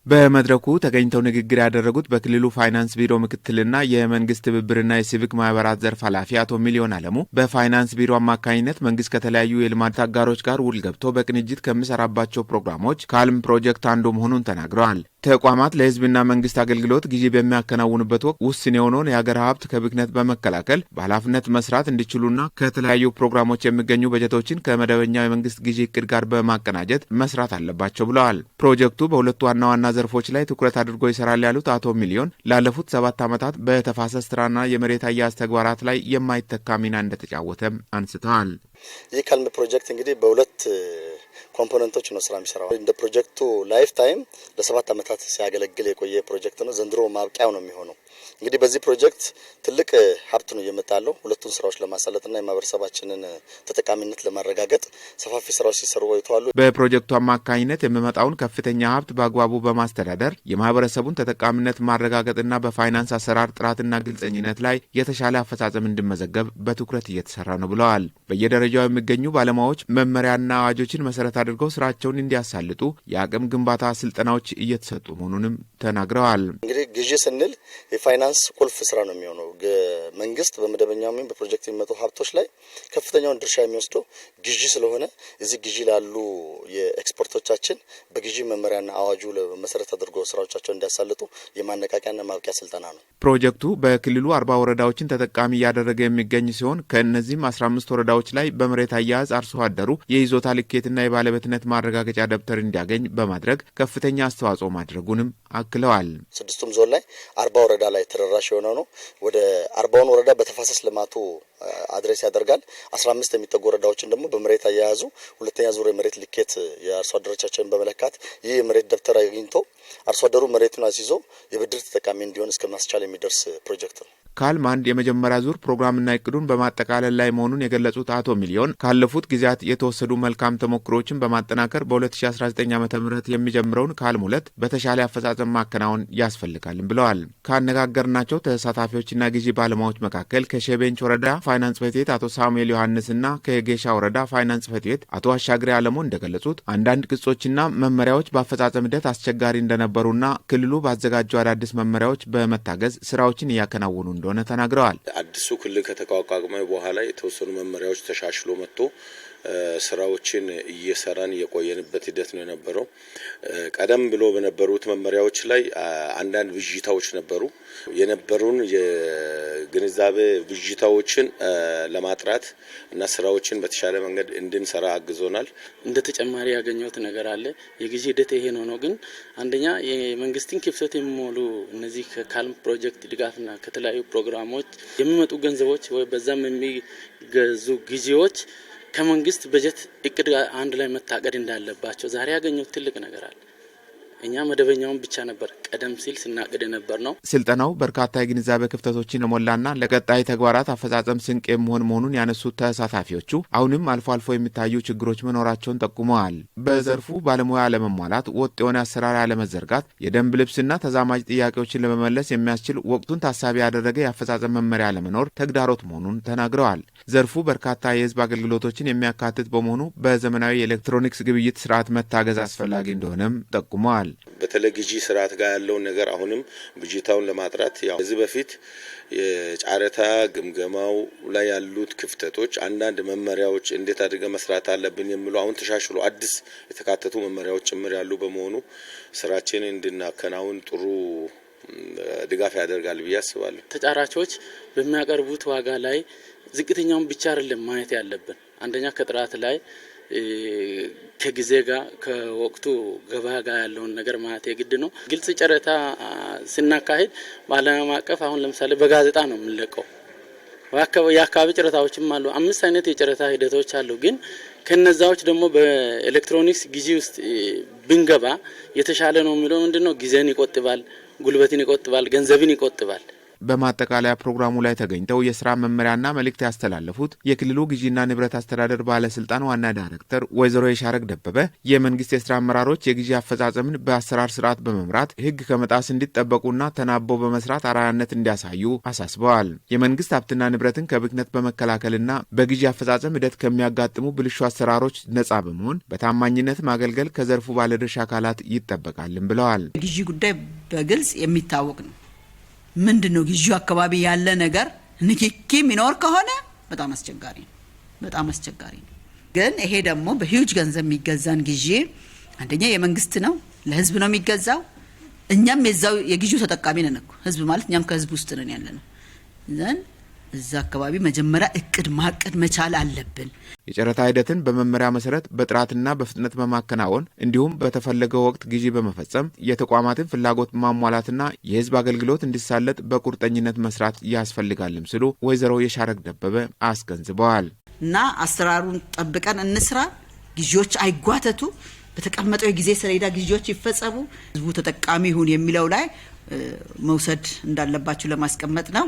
በመድረኩ ተገኝተው ንግግር ያደረጉት በክልሉ ፋይናንስ ቢሮ ምክትልና የመንግስት ትብብርና የሲቪክ ማህበራት ዘርፍ ኃላፊ አቶ ሚሊዮን አለሙ በፋይናንስ ቢሮ አማካኝነት መንግስት ከተለያዩ የልማት አጋሮች ጋር ውል ገብቶ በቅንጅት ከሚሰራባቸው ፕሮግራሞች ካልም ፕሮጀክት አንዱ መሆኑን ተናግረዋል። ተቋማት ለህዝብና መንግስት አገልግሎት ጊዜ በሚያከናውኑበት ወቅት ውስን የሆነውን የሀገር ሀብት ከብክነት በመከላከል በኃላፊነት መስራት እንዲችሉና ከተለያዩ ፕሮግራሞች የሚገኙ በጀቶችን ከመደበኛው የመንግስት ጊዜ እቅድ ጋር በማቀናጀት መስራት አለባቸው ብለዋል። ፕሮጀክቱ በሁለቱ ዋና ዋና ዘርፎች ላይ ትኩረት አድርጎ ይሰራል ያሉት አቶ ሚሊዮን ላለፉት 7 ዓመታት በተፋሰስ ስራና የመሬት አያያዝ ተግባራት ላይ የማይተካ ሚና እንደተጫወተም አንስተዋል። ይህ ካልም ፕሮጀክት እንግዲህ በሁለት ኮምፖነንቶች ነው ስራ የሚሰራው። እንደ ፕሮጀክቱ ላይፍ ታይም ለ7 ዓመታት ሲያገለግል የቆየ ፕሮጀክት ነው። ዘንድሮ ማብቂያው ነው የሚሆነው። እንግዲህ በዚህ ፕሮጀክት ትልቅ ሀብት ነው እየመጣለው ሁለቱን ስራዎች ለማሳለጥና የማህበረሰባችንን ተጠቃሚነት ለማረጋገጥ ሰፋፊ ስራዎች ሲሰሩ ቆይተዋል። በፕሮጀክቱ አማካኝነት የሚመጣውን ከፍተኛ ሀብት በአግባቡ በማስተዳደር የማህበረሰቡን ተጠቃሚነት ማረጋገጥና በፋይናንስ አሰራር ጥራትና ግልጸኝነት ላይ የተሻለ አፈጻጸም እንዲመዘገብ በትኩረት እየተሰራ ነው ብለዋል። በየደረጃው የሚገኙ ባለሙያዎች መመሪያና አዋጆችን መሰረት አድርገው ስራቸውን እንዲያሳልጡ የአቅም ግንባታ ስልጠናዎች እየተሰጡ መሆኑንም ተናግረዋል። እንግዲህ ግዢ ስንል የፋይናንስ ቁልፍ ስራ ነው የሚሆነው። መንግስት በመደበኛውም በፕሮጀክት የሚመጡ ሀብቶች ላይ ከፍተኛውን ድርሻ የሚወስደው ግዢ ስለሆነ እዚህ ግዢ ላሉ የኤክስፖርቶቻችን በግዢ መመሪያና አዋጁ መሰረት አድርጎ ስራዎቻቸውን እንዲያሳልጡ የማነቃቂያና ማብቂያ ስልጠና ነው። ፕሮጀክቱ በክልሉ 40 ወረዳዎችን ተጠቃሚ እያደረገ የሚገኝ ሲሆን ከእነዚህም 15 ወረዳዎች ላይ በመሬት አያያዝ አርሶ አደሩ የይዞታ ልኬትና የባለቤትነት ማረጋገጫ ደብተር እንዲያገኝ በማድረግ ከፍተኛ አስተዋጽኦ ማድረጉንም አክለዋል። 6ቱም ዞን ላይ 40 ወረዳ ላይ ተደራሽ የሆነ ነው። ወደ 40ውን ወረዳ በተፋሰስ ልማቱ አድሬስ ያደርጋል። 15 የሚጠጉ ወረዳዎችን ደግሞ በመሬት አያያዙ ሁለተኛ ዙር የመሬት ልኬት የአርሶ አደሮቻችንን በመለካት ይህ የመሬት ደብተር አግኝቶ አርሶ አደሩ መሬቱን አስይዞ የብድር ተጠቃሚ እንዲሆን እስከማስቻል የሚደርስ ፕሮጀክት ነው። ካልም አንድ የመጀመሪያ ዙር ፕሮግራምና እቅዱን በማጠቃለል ላይ መሆኑን የገለጹት አቶ ሚሊዮን ካለፉት ጊዜያት የተወሰዱ መልካም ተሞክሮችን በማጠናከር በ2019 ዓ.ም የሚጀምረውን ካልም 2 በተሻለ አፈጻጸም ማከናወን ያስፈልጋልም ብለዋል። ካነጋገርናቸው ተሳታፊዎችና ግዢ ባለሙያዎች መካከል ከሸቤንች ወረዳ ፋይናንስ ጽሕፈት ቤት አቶ ሳሙኤል ዮሐንስና ከጌሻ ወረዳ ፋይናንስ ጽሕፈት ቤት አቶ አሻግሬ አለሙ እንደገለጹት አንዳንድ ቅጾችና መመሪያዎች በአፈጻጸም ሂደት አስቸጋሪ እንደነበሩና ክልሉ ባዘጋጀው አዳዲስ መመሪያዎች በመታገዝ ስራዎችን እያከናወኑ እንደሆነ ተናግረዋል። አዲሱ ክልል ከተቋቋመ በኋላ የተወሰኑ መመሪያዎች ተሻሽሎ መጥቶ ስራዎችን እየሰራን የቆየንበት ሂደት ነው የነበረው። ቀደም ብሎ በነበሩት መመሪያዎች ላይ አንዳንድ ብዥታዎች ነበሩ። የነበሩን የግንዛቤ ብዥታዎችን ለማጥራት እና ስራዎችን በተሻለ መንገድ እንድንሰራ አግዞናል። እንደ ተጨማሪ ያገኘሁት ነገር አለ። የጊዜ ሂደት ይሄ ነው ግን አንደኛ የመንግስትን ክፍተት የሚሞሉ እነዚህ ከካልም ፕሮጀክት ድጋፍና ከተለያዩ ፕሮግራሞች የሚመጡ ገንዘቦች ወይ በዛም የሚገዙ ጊዜዎች ከመንግስት በጀት እቅድ አንድ ላይ መታቀድ እንዳለባቸው ዛሬ ያገኘው ትልቅ ነገር አለ። እኛ መደበኛውን ብቻ ነበር ቀደም ሲል ስናቅድ ነበር ነው። ስልጠናው በርካታ የግንዛቤ ክፍተቶችን የሞላና ለቀጣይ ተግባራት አፈጻጸም ስንቅ የሚሆን መሆኑን ያነሱት ተሳታፊዎቹ አሁንም አልፎ አልፎ የሚታዩ ችግሮች መኖራቸውን ጠቁመዋል። በዘርፉ ባለሙያ አለመሟላት፣ ወጥ የሆነ አሰራር አለመዘርጋት፣ የደንብ ልብስና ተዛማጅ ጥያቄዎችን ለመመለስ የሚያስችል ወቅቱን ታሳቢ ያደረገ የአፈጻጸም መመሪያ አለመኖር ተግዳሮት መሆኑን ተናግረዋል። ዘርፉ በርካታ የህዝብ አገልግሎቶችን የሚያካትት በመሆኑ በዘመናዊ የኤሌክትሮኒክስ ግብይት ስርዓት መታገዝ አስፈላጊ እንደሆነም ጠቁመዋል። በተለይ ግዢ ስርዓት ጋር ያለውን ነገር አሁንም ብጅታውን ለማጥራት ከዚህ በፊት የጫረታ ግምገማው ላይ ያሉት ክፍተቶች አንዳንድ መመሪያዎች እንዴት አድርገን መስራት አለብን የሚሉ አሁን ተሻሽሎ አዲስ የተካተቱ መመሪያዎች ጭምር ያሉ በመሆኑ ስራችንን እንድናከናውን ጥሩ ድጋፍ ያደርጋል ብዬ አስባለሁ። ተጫራቾች በሚያቀርቡት ዋጋ ላይ ዝቅተኛውን ብቻ አይደለም ማየት ያለብን። አንደኛ ከጥራት ላይ ከጊዜ ጋር ከወቅቱ ገበያ ጋር ያለውን ነገር ማለት የግድ ነው። ግልጽ ጨረታ ስናካሂድ በዓለም አቀፍ አሁን ለምሳሌ በጋዜጣ ነው የምንለቀው። የአካባቢ ጨረታዎችም አሉ። 5 አይነት የጨረታ ሂደቶች አሉ። ግን ከነዛዎች ደግሞ በኤሌክትሮኒክስ ጊዜ ውስጥ ብንገባ የተሻለ ነው የሚለው ምንድነው? ጊዜን ይቆጥባል፣ ጉልበትን ይቆጥባል፣ ገንዘብን ይቆጥባል። በማጠቃለያ ፕሮግራሙ ላይ ተገኝተው የስራ መመሪያና መልእክት ያስተላለፉት የክልሉ ግዢና ንብረት አስተዳደር ባለስልጣን ዋና ዳይሬክተር ወይዘሮ የሻረግ ደበበ የመንግስት የስራ አመራሮች የግዢ አፈጻጸምን በአሰራር ስርዓት በመምራት ህግ ከመጣስ እንዲጠበቁና ተናበው በመስራት አርአያነት እንዲያሳዩ አሳስበዋል። የመንግስት ሀብትና ንብረትን ከብክነት በመከላከልና በግዢ አፈጻጸም ሂደት ከሚያጋጥሙ ብልሹ አሰራሮች ነጻ በመሆን በታማኝነት ማገልገል ከዘርፉ ባለድርሻ አካላት ይጠበቃልም ብለዋል። ግዢ ጉዳይ በግልጽ የሚታወቅ ነው። ምንድነው ግዢው አካባቢ ያለ ነገር ንክኪ ሚኖር ከሆነ በጣም አስቸጋሪ ነው። ግን ይሄ ደግሞ በሂውጅ ገንዘብ የሚገዛን ግዢ አንደኛ የመንግስት ነው፣ ለህዝብ ነው የሚገዛው። እኛም የዛው የግዢው ተጠቃሚ ነን እኮ ህዝብ ማለት እኛም ከህዝብ ውስጥ ነን ያለነው። ዘን እዛ አካባቢ መጀመሪያ እቅድ ማቀድ መቻል አለብን። የጨረታ ሂደትን በመመሪያ መሰረት በጥራትና በፍጥነት በማከናወን እንዲሁም በተፈለገው ወቅት ግዢ በመፈጸም የተቋማትን ፍላጎት ማሟላትና የህዝብ አገልግሎት እንዲሳለጥ በቁርጠኝነት መስራት ያስፈልጋልም ሲሉ ወይዘሮ የሻረግ ደበበ አስገንዝበዋል። እና አሰራሩን ጠብቀን እንስራ፣ ግዢዎች አይጓተቱ፣ በተቀመጠው የጊዜ ሰሌዳ ግዢዎች ይፈጸሙ፣ ህዝቡ ተጠቃሚ ይሁን የሚለው ላይ መውሰድ እንዳለባችሁ ለማስቀመጥ ነው።